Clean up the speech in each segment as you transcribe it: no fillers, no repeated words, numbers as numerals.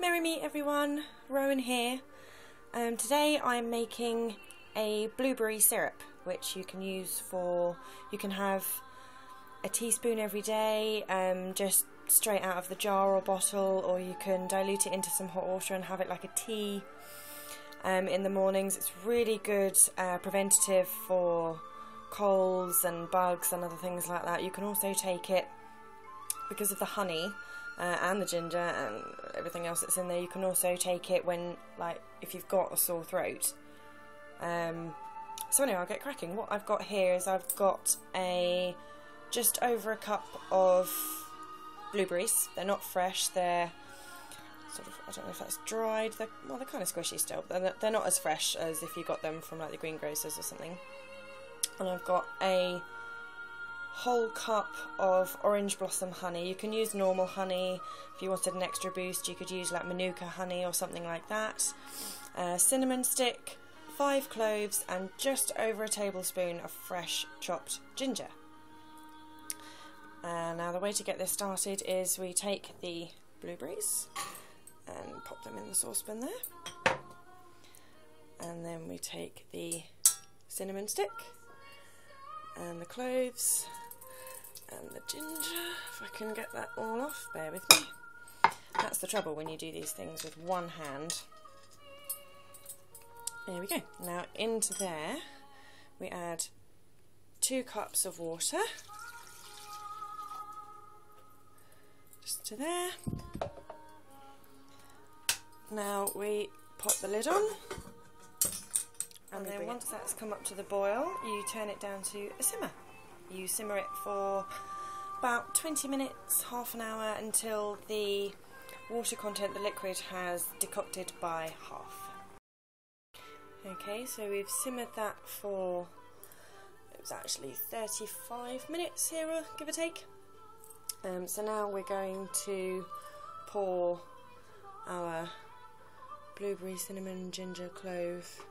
Merry meet everyone, Rowan here. Today I'm making a blueberry syrup, which you can use for, you can have a teaspoon every day, just straight out of the jar or bottle, or you can dilute it into some hot water and have it like a tea in the mornings. It's really good preventative for colds and bugs and other things like that. You can also take it, because of the honey and the ginger and everything else that's in there, you can also take it when, like, if you've got a sore throat. So anyway, I'll get cracking. What I've got here is I've got just over a cup of blueberries. They're not fresh, they're sort of, I don't know if that's dried, they're kind of squishy still, but they're not as fresh as if you got them from like the greengrocers or something. And I've got a whole cup of orange blossom honey. You can use normal honey. If you wanted an extra boost, you could use like manuka honey or something like that. Cinnamon stick, 5 cloves, and just over a tablespoon of fresh chopped ginger. Now the way to get this started is we take the blueberries and pop them in the saucepan there, and then we take the cinnamon stick and the cloves and the ginger. If I can get that all off, bear with me. That's the trouble when you do these things with one hand. There we go. Now into there we add 2 cups of water, just to there. Now we pop the lid on, and then once that's come up to the boil, you turn it down to a simmer. You simmer it for about 20 minutes, half an hour, until the water content, the liquid, has decocted by half. Okay, so we've simmered that for, it was actually 35 minutes here, give or take. So now we're going to pour our blueberry, cinnamon, ginger, clove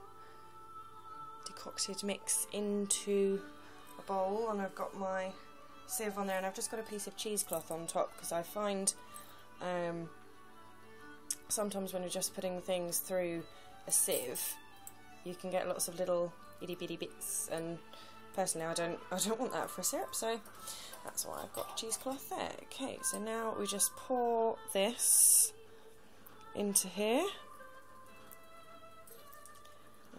decocted mix into a bowl, and I've got my sieve on there, and I've just got a piece of cheesecloth on top, because I find sometimes when you're just putting things through a sieve, you can get lots of little itty bitty bits, and personally I don't want that for a syrup, so that's why I've got cheesecloth there. Okay, so now we just pour this into here.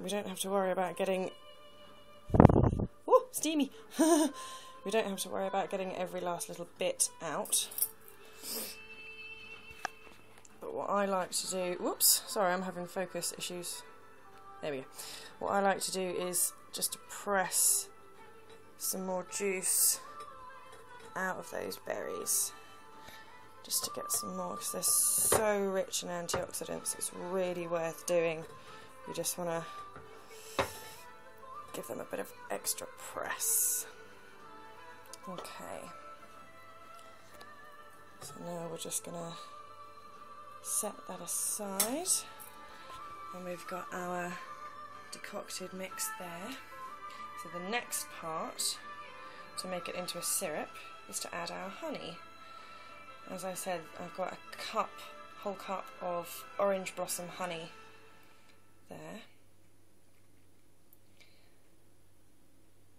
We don't have to worry about getting, oh, steamy. We don't have to worry about getting every last little bit out. But what I like to do, whoops, sorry, I'm having focus issues. There we go. What I like to do is just to press some more juice out of those berries, just to get some more, because they're so rich in antioxidants. It's really worth doing. You just want to give them a bit of extra press. Okay, so now we're just going to set that aside, and we've got our decocted mix there. So the next part, to make it into a syrup, is to add our honey. As I said, I've got a whole cup of orange blossom honey there.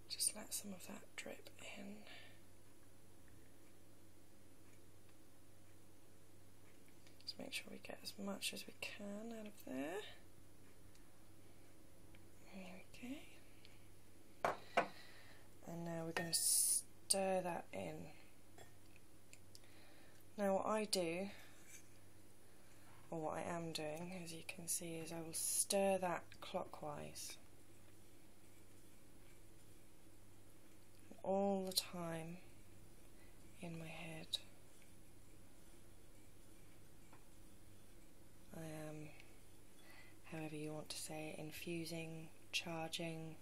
Just let some of that drip in. Just make sure we get as much as we can out of there. There we go. And now we're going to stir that in. Now what I do, or what I am doing, as you can see, is I will stir that clockwise all the time in my head. I am, however you want to say it, infusing, charging,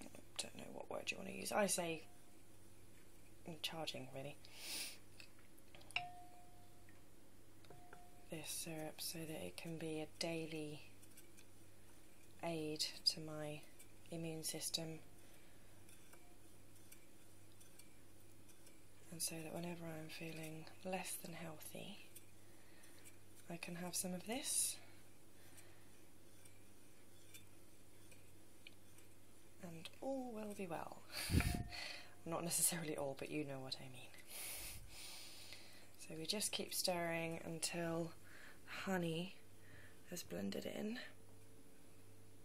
I don't know what word you want to use. I say charging, really, this syrup, so that it can be a daily aid to my immune system, and so that whenever I'm feeling less than healthy, I can have some of this. And all will be well. Not necessarily all, but you know what I mean. So we just keep stirring until honey has blended in,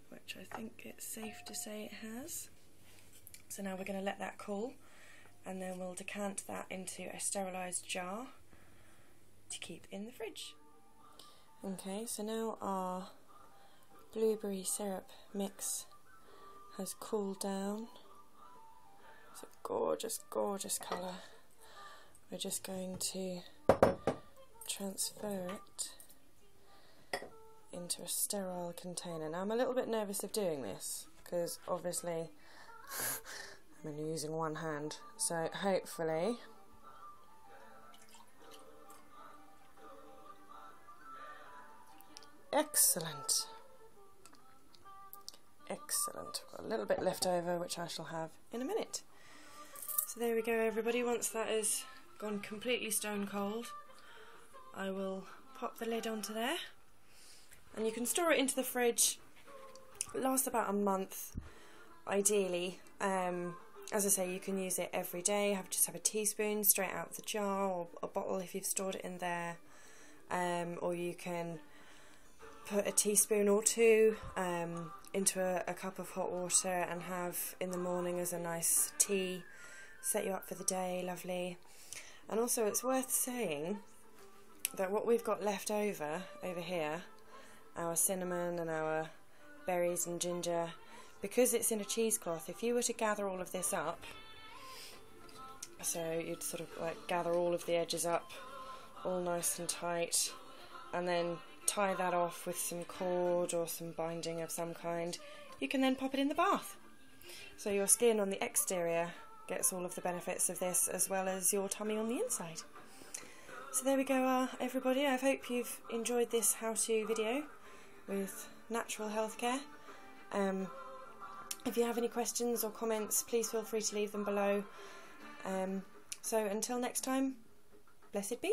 which I think it's safe to say it has. So now we're going to let that cool, and then we'll decant that into a sterilised jar to keep in the fridge. Okay, so now our blueberry syrup mix has cooled down. It's a gorgeous, gorgeous colour. We're just going to transfer it into a sterile container. Now I'm a little bit nervous of doing this because obviously I'm only using one hand, so hopefully excellent. Excellent. Got a little bit left over, which I shall have in a minute. So there we go, everybody. Once that has gone completely stone cold, I will pop the lid onto there, and you can store it into the fridge. It lasts about a month, ideally. As I say, you can use it every day. Just have a teaspoon straight out of the jar, or a bottle if you've stored it in there, or you can put a teaspoon or two into a cup of hot water and have in the morning as a nice tea. Set you up for the day, lovely. And also it's worth saying that what we've got left over here, our cinnamon and our berries and ginger, because it's in a cheesecloth, if you were to gather all of this up, so you'd sort of like gather all of the edges up all nice and tight, and then tie that off with some cord or some binding of some kind, you can then pop it in the bath. So your skin on the exterior gets all of the benefits of this, as well as your tummy on the inside. So there we go, everybody. I hope you've enjoyed this how-to video with natural healthcare. If you have any questions or comments, please feel free to leave them below. So until next time, blessed be.